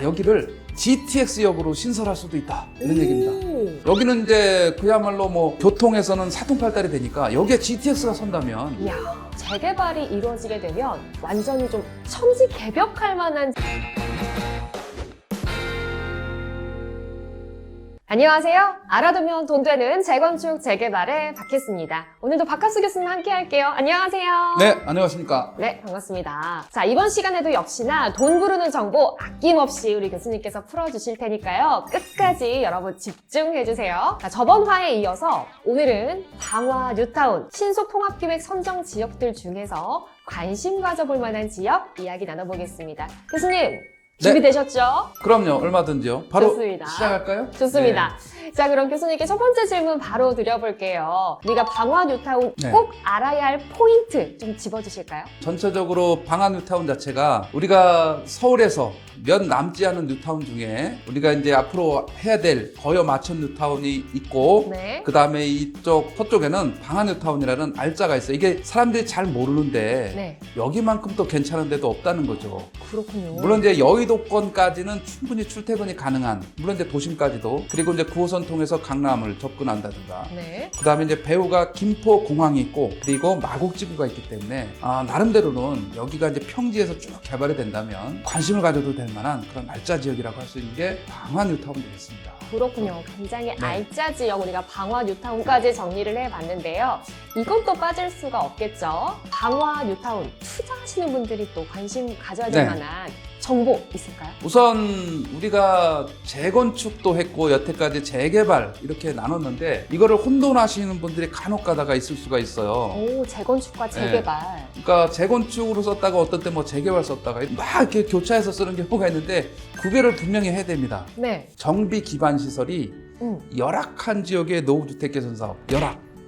여기를 GTX역으로 신설할 수도 있다 이런 얘기입니다. 여기는 이제 그야말로 뭐 교통에서는 사통팔달이 되니까 여기에 GTX가 선다면 이야, 재개발이 이루어지게 되면 완전히 좀 천지개벽할 만한. 안녕하세요. 알아두면 돈 되는 재건축 재개발의 박혜수입니다. 오늘도 박하수 교수님 함께 할게요. 안녕하세요. 네, 안녕하십니까. 네, 반갑습니다. 자, 이번 시간에도 역시나 돈 부르는 정보 아낌없이 우리 교수님께서 풀어주실 테니까요. 끝까지 여러분 집중해주세요. 자, 저번 화에 이어서 오늘은 방화 뉴타운 신속통합기획 선정 지역들 중에서 관심 가져볼 만한 지역 이야기 나눠보겠습니다. 교수님, 준비되셨죠? 그럼요, 얼마든지요. 바로 좋습니다. 시작할까요? 좋습니다. 자, 그럼 교수님께 첫 번째 질문 바로 드려볼게요. 우리가 방화 뉴타운 네. 꼭 알아야 할 포인트 좀 짚어주실까요? 전체적으로 방화 뉴타운 자체가 우리가 서울에서 몇 남지 않은 뉴타운 중에 우리가 이제 앞으로 해야 될 거여 마천 뉴타운이 있고 네. 그 다음에 이쪽 서쪽에는 방화 뉴타운이라는 알짜가 있어요. 이게 사람들이 잘 모르는데 네. 여기만큼 또 괜찮은 데도 없다는 거죠. 그렇군요. 물론 이제 여의도권까지는 충분히 출퇴근이 가능한, 물론 이제 도심까지도, 그리고 이제 9호선 통해서 강남을 접근한다든가. 네. 그 다음에 이제 배후가 김포공항이 있고, 그리고 마곡지구가 있기 때문에, 나름대로는 여기가 이제 평지에서 쭉 개발이 된다면 관심을 가져도 될 만한 그런 알짜 지역이라고 할 수 있는 게 방화 뉴타운 되겠습니다. 그렇군요. 굉장히 네. 알짜 지역 우리가 방화 뉴타운까지 정리를 해봤는데요. 이건 또 빠질 수가 없겠죠. 방화 뉴타운 투자하시는 분들이 또 관심 가져야 될 네. 만한 정보 있을까요? 우선 우리가 재건축도 했고 여태까지 재개발 이렇게 나눴는데 이거를 혼돈하시는 분들이 간혹 가다가 있을 수가 있어요. 오, 재건축과 재개발. 그러니까 재건축으로 썼다가 어떤 때 뭐 재개발 썼다가 막 이렇게 교차해서 쓰는 경우가 있는데 구별을 분명히 해야 됩니다. 네. 정비 기반 시설이 열악한 지역의 노후주택 개선 사업,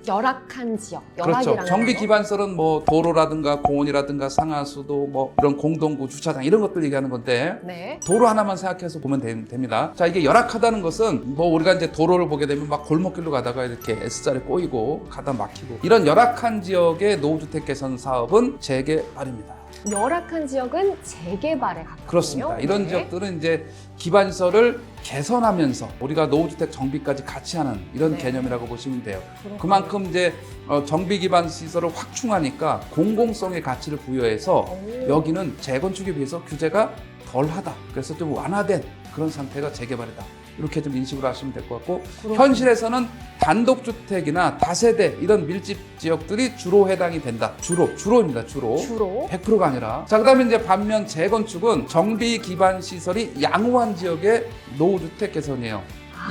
열악한 지역. 그렇죠. 열악이라는 정비 거. 기반설은 뭐 도로라든가 공원이라든가 상하수도 뭐 이런 공동구 주차장 이런 것들 얘기하는 건데 네. 도로 하나만 생각해서 보면 됩니다. 자, 이게 열악하다는 것은 뭐 우리가 이제 도로를 보게 되면 막 골목길로 가다가 이렇게 S자를 꼬이고 가다 막히고 이런 열악한 지역의 노후주택 개선 사업은 재개발입니다. 열악한 지역은 재개발에 가깝군요. 그렇습니다. 이런 네. 지역들은 이제 기반시설을 개선하면서 우리가 노후주택 정비까지 같이 하는 이런 네. 개념이라고 보시면 돼요. 그렇군요. 그만큼 이제 정비 기반 시설을 확충하니까 공공성의 가치를 부여해서 오. 여기는 재건축에 비해서 규제가 덜하다. 그래서 좀 완화된 그런 상태가 재개발이다. 이렇게 좀 인식을 하시면 될 것 같고 그렇군요. 현실에서는 단독주택이나 다세대 이런 밀집 지역들이 주로 해당이 된다. 주로입니다. 주로. 100%가 아니라. 자, 그다음에 이제 반면 재건축은 정비 기반 시설이 양호한 지역의 노후주택 개선이에요.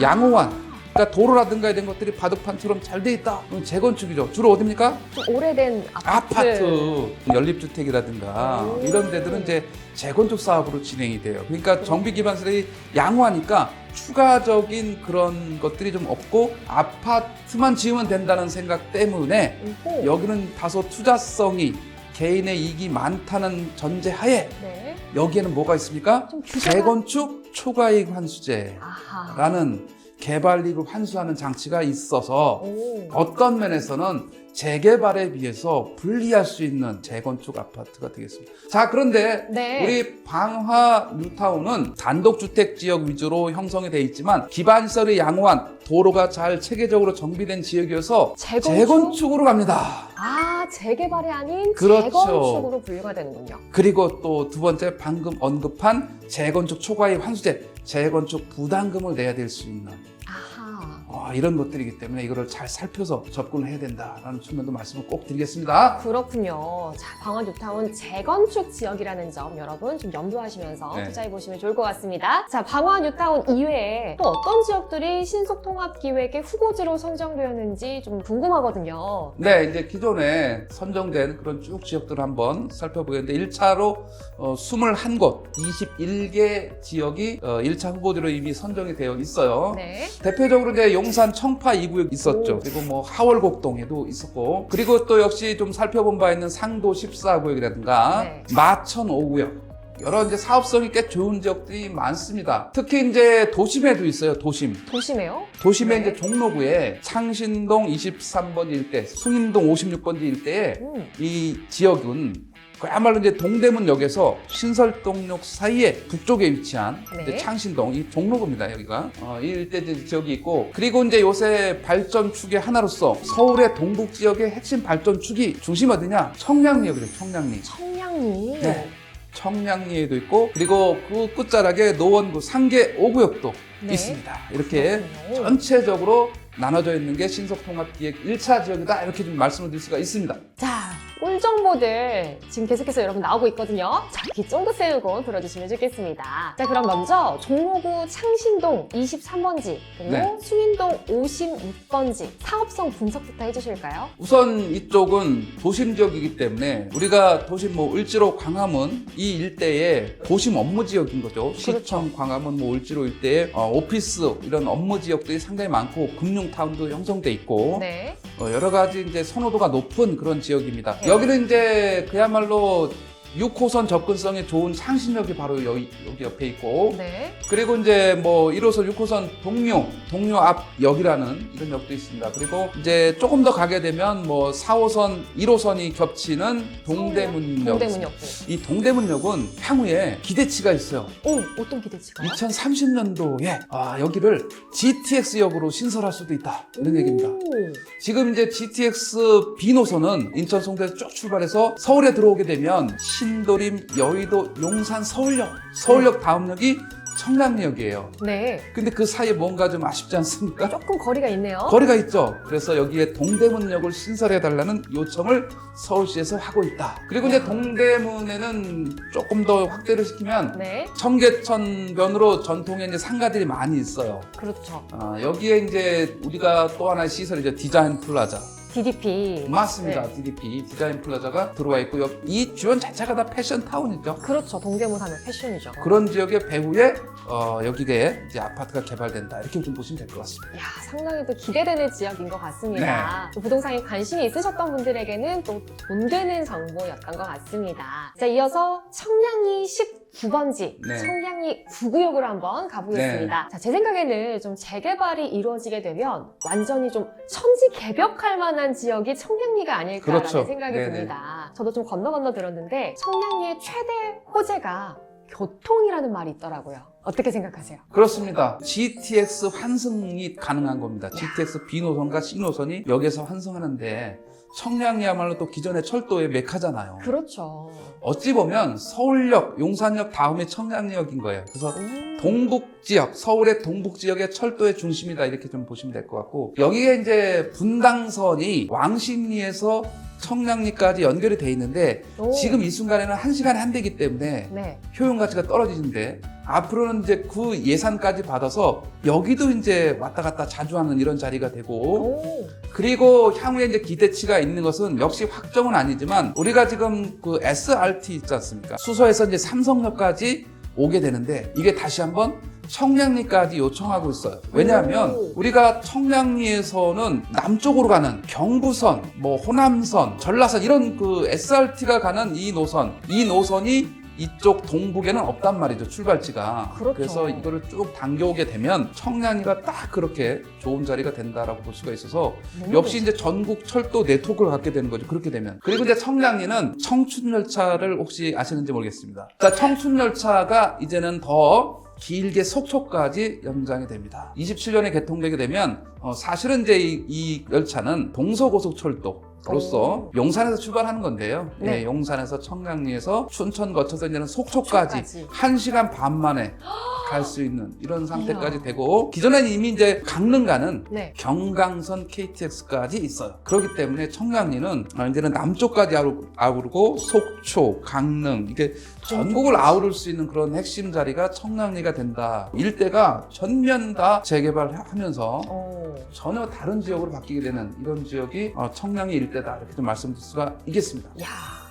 양호한. 그러니까 도로라든가 이런 것들이 바둑판처럼 잘 돼 있다. 그럼 재건축이죠. 주로 어디입니까? 좀 오래된 아파트, 연립주택이라든가 오. 이런 데들은 이제 재건축 사업으로 진행이 돼요. 그러니까 정비 기반 시설이 양호하니까 추가적인 그런 것들이 좀 없고 아파트만 지으면 된다는 생각 때문에 오호. 여기는 다소 투자성이 개인의 이익이 많다는 전제하에 네. 여기에는 뭐가 있습니까? 좀 규제가- 재건축 초과이익 환수제라는 아하. 개발이익을 환수하는 장치가 있어서 오. 어떤 면에서는 재개발에 비해서 불리할 수 있는 재건축 아파트가 되겠습니다. 자, 그런데 네. 우리 방화 뉴타운은 단독주택 지역 위주로 형성이 되어 있지만 기반시설이 양호한 도로가 잘 체계적으로 정비된 지역이어서 재건축으로 갑니다. 아, 재개발이 아닌 그렇죠. 재건축으로 분류가 되는군요. 그리고 또 두 번째 방금 언급한 재건축 초과이익 환수제, 재건축 부담금을 내야 될 수 있는 아하. 이런 것들이기 때문에 이거를 잘 살펴서 접근을 해야 된다라는 측면도 말씀을 꼭 드리겠습니다. 그렇군요. 자, 방화 뉴타운 재건축 지역이라는 점 여러분 좀 염두하시면서 네. 투자해보시면 좋을 것 같습니다. 자, 방화 뉴타운 이외에 또 어떤 지역들이 신속통합기획의 후보지로 선정되었는지 좀 궁금하거든요. 네, 이제 기존에 선정된 그런 쭉 지역들을 한번 살펴보겠는데 1차로 21곳, 21개 지역이 1차 후보지로 이미 선정이 되어 있어요. 네. 대표적으로 이제 용산 청파 2구역 있었죠. 오. 그리고 뭐 하월곡동에도 있었고, 그리고 또 역시 좀 살펴본 바 있는 상도 14구역이라든가 네. 마천 5구역. 여러 이제 사업성이 꽤 좋은 지역들이 많습니다. 특히 이제 도심에도 있어요. 도심에요? 도심의 네. 이제 종로구에 창신동 23번 일대, 숭인동 56번지 일대에 이 지역은 그야말로 이제 동대문역에서 신설동역 사이에 북쪽에 위치한 네. 이제 창신동 이 종로구입니다. 여기가 이 일대 지역이 있고, 그리고 이제 요새 발전축의 하나로서 서울의 동북 지역의 핵심 발전축이 중심 어디냐? 청량리역이죠. 청량리. 청량리. 네. 청량리에도 있고, 그리고 그 끝자락에 노원구 상계 5구역도 네. 있습니다. 이렇게 그렇군요. 전체적으로 나눠져 있는 게 신속통합기획 1차 지역이다, 이렇게 좀 말씀을 드릴 수가 있습니다. 자, 꿀 정보들 지금 계속해서 여러분 나오고 있거든요. 자, 귀 쫑긋 세우고 들어주시면 좋겠습니다. 자, 그럼 먼저 종로구 창신동 23번지 그리고 네. 수인동 56번지 사업성 분석부터 해주실까요? 우선 이쪽은 도심 지역이기 때문에 우리가 도심 뭐 을지로 광화문 이 일대에 도심 업무 지역인 거죠. 시청 광화문 뭐 을지로 일대에 오피스 이런 업무 지역들이 상당히 많고 금융타운도 형성돼 있고 네. 여러 가지 이제 선호도가 높은 그런 지역입니다. 네. 여기는 이제 그야말로 6호선 접근성이 좋은 창신역이 바로 여기 옆에 있고, 네. 그리고 이제 뭐 1호선, 6호선 동료 앞 역이라는 이런 역도 있습니다. 그리고 이제 조금 더 가게 되면 뭐 4호선, 1호선이 겹치는 동대문역. 동대문역도. 이 동대문역은 향후에 기대치가 있어요. 오, 어떤 기대치가요? 2030년도에 여기를 GTX역으로 신설할 수도 있다, 이런 얘기입니다. 지금 이제 GTX B 노선은 인천 송도에서 쭉 출발해서 서울에 들어오게 되면 신도림, 여의도, 용산, 서울역 다음 역이 청량리역이에요. 네. 근데 그 사이에 뭔가 좀 아쉽지 않습니까? 조금 거리가 있네요. 거리가 있죠. 그래서 여기에 동대문역을 신설해달라는 요청을 서울시에서 하고 있다. 그리고 이제 동대문에는 조금 더 확대를 시키면 네. 청계천변으로 전통의 이제 상가들이 많이 있어요. 그렇죠. 여기에 이제 우리가 또 하나의 시설이죠. 디자인 플라자. DDP. 맞습니다. 네. DDP 디자인 플라자가 들어와 있고, 이 주변 자체가 다 패션 타운이죠. 그렇죠. 동대문 하면 패션이죠. 그런 지역의 배후에 여기에 이제 아파트가 개발된다, 이렇게 좀 보시면 될 것 같습니다. 야, 상당히 또 기대되는 지역인 것 같습니다. 또 부동산에 관심이 있으셨던 분들에게는 또 돈 되는 정보였던 것 같습니다. 자, 이어서 청량리 19번지, 네. 청량리 9구역으로 한번 가보겠습니다. 자, 제 생각에는 좀 재개발이 이루어지게 되면 완전히 좀 천지개벽할 만한 지역이 청량리가 아닐까라는 그렇죠. 생각이 네네. 듭니다. 저도 좀 건너 들었는데 청량리의 최대 호재가 교통이라는 말이 있더라고요. 어떻게 생각하세요? 그렇습니다. GTX 환승이 가능한 겁니다. GTX B 노선과 C 노선이 여기서 환승하는데, 청량리야말로 또 기존의 철도의 메카잖아요. 그렇죠. 어찌 보면 서울역, 용산역 다음에 청량리역인 거예요. 그래서 동북 지역, 서울의 동북 지역의 철도의 중심이다, 이렇게 좀 보시면 될 것 같고, 여기에 이제 분당선이 왕십리에서 청량리까지 연결이 돼 있는데, 오. 지금 이 순간에는 1시간에 한 대이기 때문에 네. 효용 가치가 떨어지는데, 앞으로는 이제 그 예산까지 받아서 여기도 이제 왔다 갔다 자주 하는 이런 자리가 되고, 오. 그리고 향후에 이제 기대치가 있는 것은 역시 확정은 아니지만, 우리가 지금 그 SRT 있지 않습니까? 수서에서 이제 삼성역까지 오게 되는데, 이게 다시 한번 청량리까지 요청하고 있어요. 왜냐하면 오. 우리가 청량리에서는 남쪽으로 가는 경부선, 뭐 호남선, 전라선 이런 그 SRT가 가는 이 노선이 이쪽 동북에는 없단 말이죠, 출발지가. 그렇죠. 그래서 이거를 쭉 당겨오게 되면 청량리가 딱 그렇게 좋은 자리가 된다라고 볼 수가 있어서, 역시 이제 전국 철도 네트워크를 갖게 되는 거죠, 그렇게 되면. 그리고 이제 청량리는 청춘열차를 혹시 아시는지 모르겠습니다. 자, 청춘열차가 이제는 더 길게 속초까지 연장이 됩니다. 27년에 개통되게 되면 사실은 이제 이 열차는 동서고속철도로서 용산에서 출발하는 건데요. 네. 예, 용산에서 청량리에서 춘천 거쳐서 이제는 속초까지 속초까지. 1시간 반 만에 갈 수 있는 이런 상태까지 이야. 되고, 기존에는 이미 이제 강릉 가는 네. 경강선 KTX까지 있어요. 그렇기 때문에 청량리는 이제는 남쪽까지 아우르고 속초, 강릉, 이게 전국을 아우를 수 있는 그런 핵심 자리가 청량리가 된다. 일대가 전면 다 재개발하면서 오. 전혀 다른 지역으로 바뀌게 되는 이런 지역이 청량리 일대다, 이렇게 좀 말씀드릴 수가 있겠습니다. 야,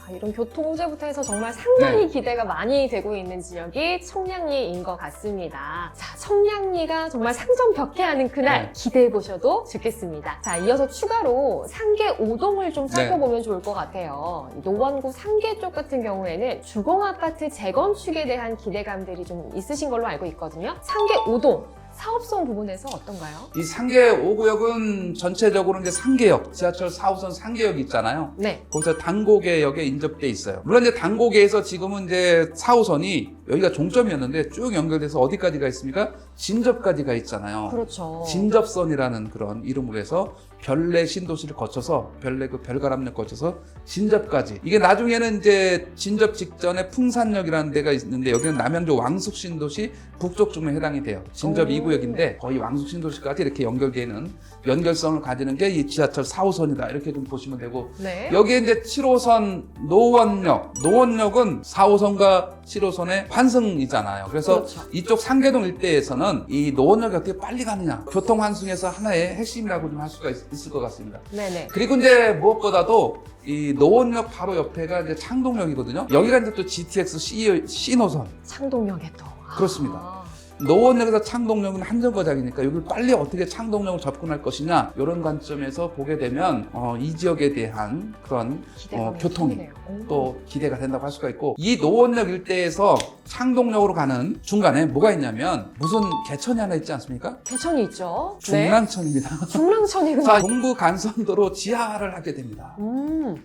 이런 교통 호재부터 해서 정말 상당히 네. 기대가 많이 되고 있는 지역이 청량리인 것 같습니다. 자, 청량리가 정말 상점벽해하는 그날 네. 기대해 보셔도 좋겠습니다. 자, 이어서 추가로 상계 5동을 좀 살펴보면 좋을 것 같아요. 노원구 상계 쪽 같은 경우에는 주공아파트 재건축에 대한 기대감들이 좀 있으신 걸로 알고 있거든요. 상계 5동 사업성 부분에서 어떤가요? 이 상계 5구역은 전체적으로 이제 상계역, 지하철 4호선 상계역이 있잖아요. 네. 거기서 당고개역에 인접돼 있어요. 물론 이제 당고개에서 지금은 이제 4호선이 여기가 종점이었는데 쭉 연결돼서 어디까지가 있습니까? 진접까지가 있잖아요. 그렇죠. 진접선이라는 그런 이름으로 해서 별내 신도시를 거쳐서 별내 그 별가람역 거쳐서 진접까지. 이게 나중에는 이제 진접 직전에 풍산역이라는 데가 있는데 여기는 남양주 왕숙 신도시 북쪽 쪽에 해당이 돼요. 진접 오. 2구역인데 거의 왕숙 신도시까지 이렇게 연결되는 연결성을 가지는 게 이 지하철 4호선이다. 이렇게 좀 보시면 되고 네. 여기에 이제 7호선 노원역은 4호선과 7호선의 환승이잖아요. 그래서 그렇죠. 이쪽 상계동 일대에서는 이 노원역이 어떻게 빨리 가느냐 교통 환승에서 하나의 핵심이라고 좀 할 수가 있을 것 같습니다. 네네. 그리고 이제 무엇보다도 이 노원역 바로 옆에가 이제 창동역이거든요. 여기가 이제 또 GTX C 노선. 창동역에 또. 그렇습니다. 아. 노원역에서 창동역은 한정거장이니까 여기를 빨리 어떻게 창동역으로 접근할 것이냐 이런 관점에서 보게 되면 이 지역에 대한 그런 기대감이 교통이 생기네요. 오. 또 기대가 된다고 할 수가 있고 이 노원역 일대에서 창동역으로 가는 중간에 뭐가 있냐면 무슨 개천이 하나 있지 않습니까? 개천이 있죠. 중랑천입니다. 네. 중랑천이군요. 자, 동부 간선도로 지하화를 하게 됩니다.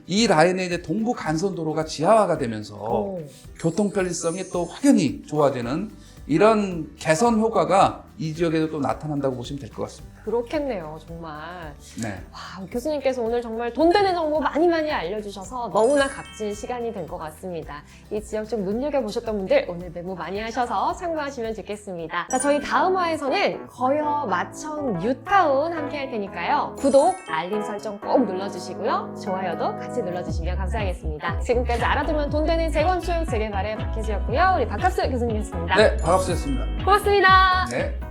이 라인에 이제 동부 간선도로가 지하화가 되면서 오. 교통 편리성이 또 확연히 좋아지는 이런 개선 효과가 이 지역에도 또 나타난다고 보시면 될 것 같습니다. 그렇겠네요, 정말. 네. 와, 교수님께서 오늘 정말 돈 되는 정보 많이 알려주셔서 너무나 값진 시간이 된 것 같습니다. 이 지역 좀 눈여겨보셨던 분들 오늘 메모 많이 하셔서 참고하시면 좋겠습니다. 자, 저희 다음 화에서는 거여, 마청, 뉴타운 함께 할 테니까요. 구독, 알림 설정 꼭 눌러주시고요. 좋아요도 같이 눌러주시면 감사하겠습니다. 지금까지 알아두면 돈 되는 재건축 재개발의 박혜수였고요. 우리 박학수 교수님이었습니다. 네, 반갑습니다. 고맙습니다. 네.